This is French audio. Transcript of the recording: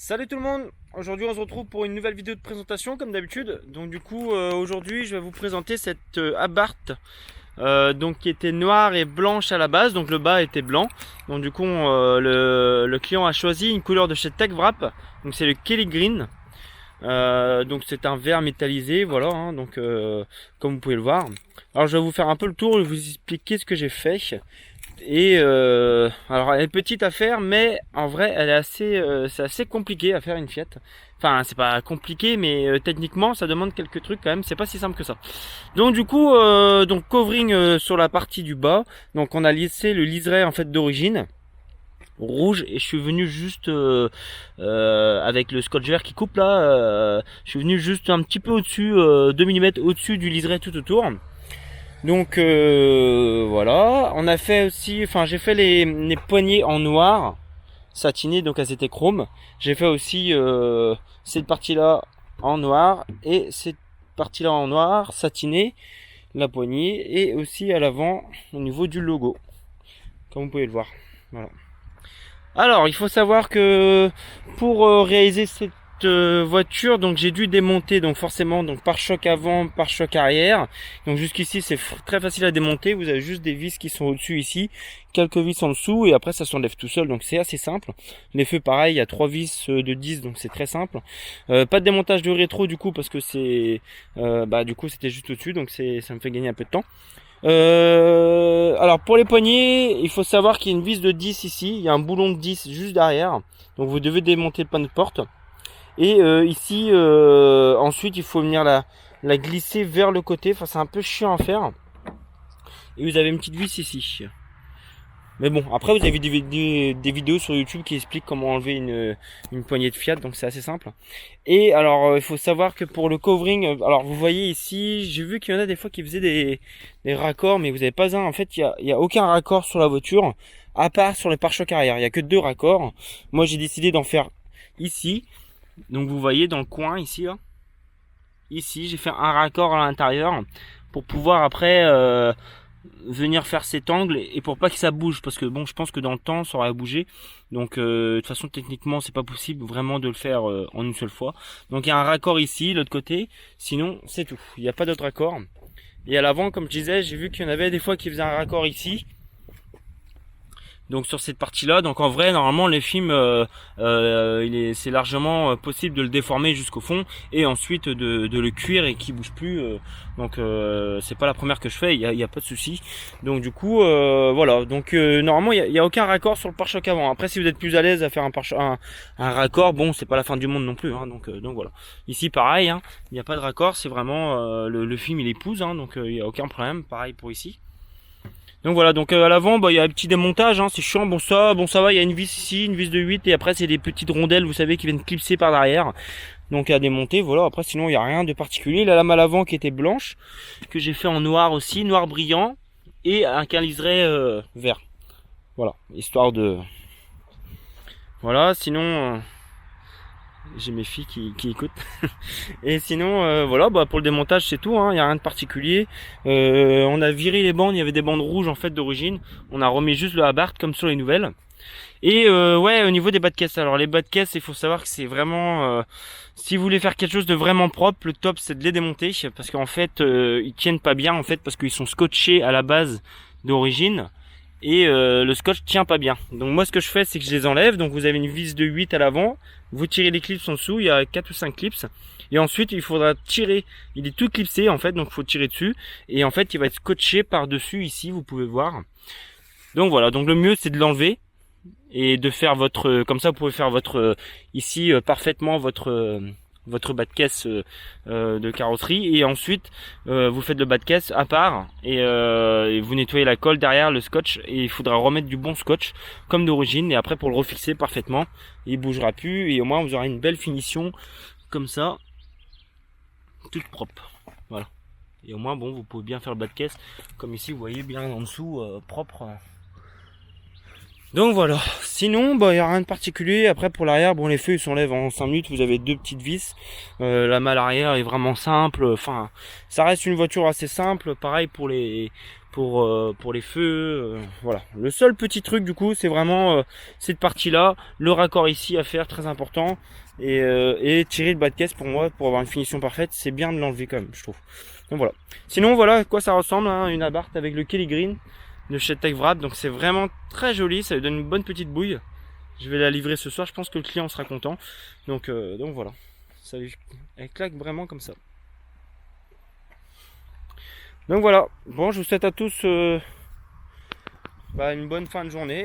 Salut tout le monde. Aujourd'hui on se retrouve pour une nouvelle vidéo de présentation comme d'habitude. Donc du coup aujourd'hui je vais vous présenter cette Abarth donc qui était noire et blanche à la base. Donc le bas était blanc. Donc du coup le client a choisi une couleur de chez Tech Wrap. Donc c'est le Kelly Green. Donc c'est un verre métallisé, voilà, hein, donc comme vous pouvez le voir. Alors je vais vous faire un peu le tour et vous expliquer ce que j'ai fait. Et alors elle est petite à faire, mais en vrai elle est c'est assez compliqué à faire une Fiat. Enfin c'est pas compliqué, mais techniquement ça demande quelques trucs quand même. C'est pas si simple que ça. Donc du coup donc covering sur la partie du bas. Donc on a laissé le liseré en fait d'origine rouge et je suis venu juste avec le scotch vert qui coupe là. Je suis venu juste un petit peu au-dessus, 2 mm au-dessus du liseré tout autour. Donc voilà, on a fait aussi, enfin j'ai fait les poignées en noir satiné, donc elles étaient chrome. J'ai fait aussi cette partie là en noir et cette partie là en noir satiné, la poignée, et aussi à l'avant au niveau du logo, comme vous pouvez le voir. Voilà. Alors il faut savoir que pour réaliser cette voiture, donc j'ai dû démonter donc forcément donc pare-choc avant, pare-choc arrière. Donc jusqu'ici c'est très facile à démonter, vous avez juste des vis qui sont au-dessus ici, quelques vis en dessous et après ça s'enlève tout seul, donc c'est assez simple. Les feux pareil, il y a 3 vis de 10, donc c'est très simple. Pas de démontage de rétro du coup parce que c'est du coup c'était juste au-dessus, donc ça me fait gagner un peu de temps. Alors pour les poignées, il faut savoir qu'il y a une vis de 10 ici, il y a un boulon de 10 juste derrière, donc vous devez démonter le panneau de porte. Et ici, ensuite, il faut venir la glisser vers le côté. Enfin, c'est un peu chiant à faire. Et vous avez une petite vis ici. Mais bon, après, vous avez des vidéos sur YouTube qui expliquent comment enlever une poignée de Fiat. Donc, c'est assez simple. Et alors, il faut savoir que pour le covering, alors vous voyez ici, j'ai vu qu'il y en a des fois qui faisaient des raccords, mais vous n'avez pas un. En fait, il y a aucun raccord sur la voiture, à part sur le pare-choc arrière. Il n'y a que 2 raccords. Moi, j'ai décidé d'en faire ici. Donc vous voyez dans le coin ici là. Ici j'ai fait un raccord à l'intérieur pour pouvoir après venir faire cet angle et pour pas que ça bouge, parce que bon je pense que dans le temps ça aurait bougé. Donc de toute façon techniquement c'est pas possible vraiment de le faire en une seule fois. Donc il y a un raccord ici, l'autre côté, sinon c'est tout, il n'y a pas d'autre raccord. Et à l'avant comme je disais, j'ai vu qu'il y en avait des fois qui faisaient un raccord ici, donc sur cette partie là. Donc en vrai normalement les films c'est largement possible de le déformer jusqu'au fond et ensuite de le cuire et qu'il bouge plus. Donc c'est pas la première que je fais, il y a pas de souci. Donc du coup voilà, donc normalement il y a aucun raccord sur le pare-choc avant. Après si vous êtes plus à l'aise à faire un raccord, bon c'est pas la fin du monde non plus, hein. Donc voilà, ici pareil, hein, il n'y a pas de raccord, c'est vraiment le film il épouse, hein, donc il y a aucun problème. Pareil pour ici. Donc voilà, donc à l'avant, il y a un petit démontage, hein, c'est chiant, bon ça va, il y a une vis ici, une vis de 8, et après c'est des petites rondelles, vous savez, qui viennent clipser par derrière. Donc à démonter, voilà, après sinon il n'y a rien de particulier. La lame à l'avant qui était blanche, que j'ai fait en noir aussi, noir brillant, et un liseré vert. Voilà, histoire de... Voilà, sinon... j'ai mes filles qui écoutent. Et sinon voilà, pour le démontage c'est tout, hein, il n'y a rien de particulier. On a viré les bandes, il y avait des bandes rouges en fait d'origine, on a remis juste le Abarth comme sur les nouvelles. Et ouais, au niveau des bas de caisse, alors les bas de caisse, il faut savoir que c'est vraiment si vous voulez faire quelque chose de vraiment propre, le top c'est de les démonter, parce qu'en fait ils tiennent pas bien en fait, parce qu'ils sont scotchés à la base d'origine. Et le scotch tient pas bien. Donc moi ce que je fais c'est que je les enlève. Donc vous avez une vis de 8 à l'avant, vous tirez les clips en dessous, il y a 4 ou 5 clips, et ensuite il faudra tirer, il est tout clipsé en fait, donc il faut tirer dessus, et en fait il va être scotché par dessus ici, vous pouvez voir. Donc voilà, donc le mieux c'est de l'enlever et de faire votre, comme ça vous pouvez faire votre ici parfaitement votre bas de caisse de carrosserie, et ensuite vous faites le bas de caisse à part, et vous nettoyez la colle derrière, le scotch, et il faudra remettre du bon scotch comme d'origine, et après pour le refixer parfaitement, il bougera plus, et au moins vous aurez une belle finition comme ça, toute propre. Voilà, et au moins bon, vous pouvez bien faire le bas de caisse comme ici, vous voyez bien en dessous propre. Donc voilà, sinon il n'y a rien de particulier. Après pour l'arrière, bon les feux ils s'enlèvent en 5 minutes, vous avez 2 petites vis, la malle arrière est vraiment simple, enfin ça reste une voiture assez simple. Pareil pour pour les feux. Voilà. Le seul petit truc du coup, c'est vraiment cette partie-là, le raccord ici à faire, très important. Et tirer le bas de caisse pour moi, pour avoir une finition parfaite, c'est bien de l'enlever quand même, je trouve. Donc voilà. Sinon voilà à quoi ça ressemble, hein, une Abarth avec le Kelly Green de chez Tech Wrap. Donc c'est vraiment très joli, ça lui donne une bonne petite bouille. Je vais la livrer ce soir, je pense que le client sera content. Donc voilà. Elle claque vraiment comme ça. Donc voilà. Bon, je vous souhaite à tous une bonne fin de journée.